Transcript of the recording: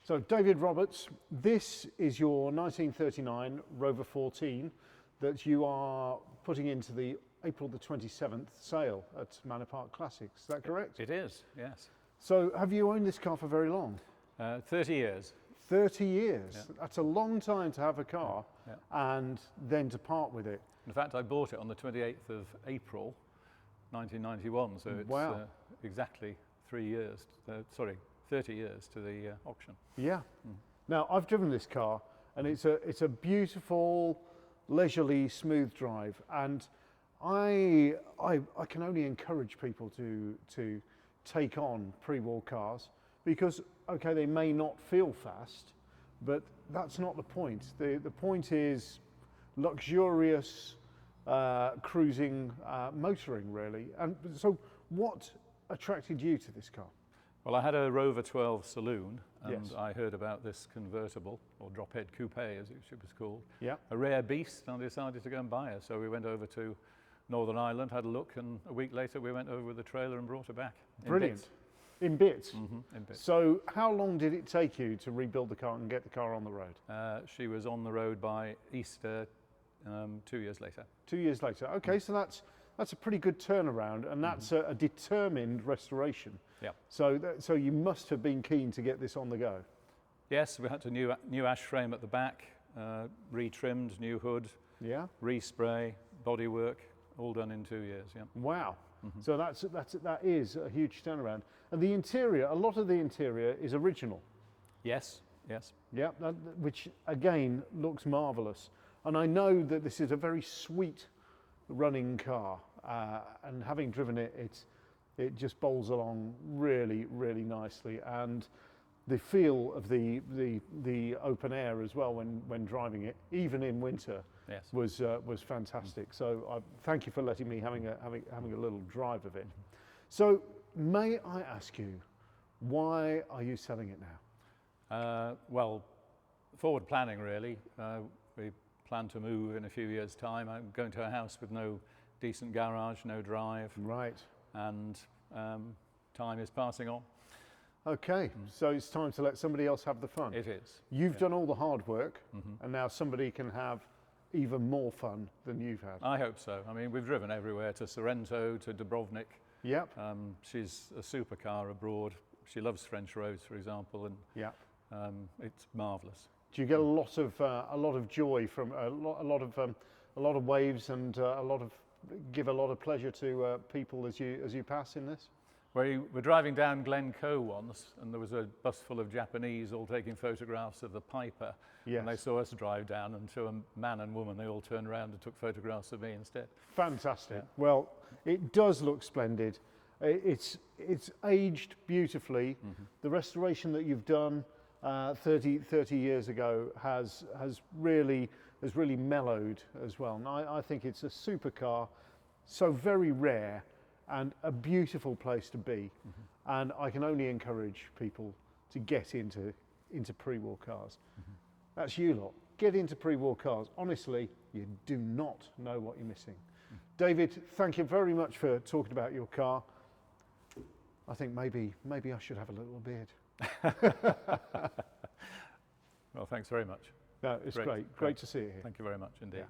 So David Roberts, this is your 1939 Rover 14 that you are putting into the April the 27th sale at Manor Park Classics. Is that correct? It is, yes. So have you owned this car for very long? 30 years. 30 years. Yeah. That's a long time to have a car and then to part with it. In fact, I bought it on the 28th of April 1991, so it's exactly 30 years to the auction. Yeah. Now I've driven this car and it's a beautiful, leisurely, smooth drive, and I can only encourage people to take on pre-war cars because okay, they may not feel fast, but that's not the point. The point is luxurious cruising motoring, really. And so what attracted you to this car? Well, I had a Rover 12 saloon, and Yes. I heard about this convertible, or Drophead Coupe as it was called. Yeah. A rare beast, and I decided to go and buy it. So we went over to Northern Ireland, had a look, and a week later we went over with the trailer and brought it back. Brilliant. In bits? In bits. So how long did it take you to rebuild the car and get the car on the road? She was on the road by Easter 2 years later. 2 years later. Okay, so that's a pretty good turnaround, and that's a determined restoration. Yeah. So you must have been keen to get this on the go. Yes, we had a new ash frame at the back, retrimmed, new hood, Yeah. respray, bodywork, all done in 2 years. Yeah. Wow. So that is a huge turnaround. And the interior, a lot of the interior is original. Yes. Yes. Yeah, which again looks marvellous. And I know that this is a very sweet running car, and having driven it, it just bowls along really, really nicely. And the feel of the open air as well when driving it, even in winter, Yes. was fantastic. So thank you for letting me having a little drive of it. So may I ask you, why are you selling it now? Well, forward planning really. We plan to move in a few years' time. I'm going to a house with no decent garage, no drive, Right. and time is passing on. Okay, so it's time to let somebody else have the fun. It is. You've done all the hard work, and now somebody can have even more fun than you've had. I hope so. I mean, we've driven everywhere, to Sorrento, to Dubrovnik. Yep. She's a supercar abroad. She loves French roads, for example, and Yeah. it's marvellous. Do you get a lot of joy from a lot of waves and give a lot of pleasure to people as you pass in this? We were driving down Glencoe once, and there was a bus full of Japanese all taking photographs of the Piper. Yes. And they saw us drive down, and to a man and woman, they all turned around and took photographs of me instead. Fantastic. Yeah. Well, it does look splendid. It's aged beautifully. The restoration that you've done 30 years ago has really mellowed as well. And I think it's a supercar, so very rare and a beautiful place to be. And I can only encourage people to get into pre-war cars. That's you lot. Get into pre-war cars. Honestly, you do not know what you're missing. David, thank you very much for talking about your car. I think maybe I should have a little beard. Well, thanks very much. No, it's great to see you here. Thank you very much indeed. Yeah.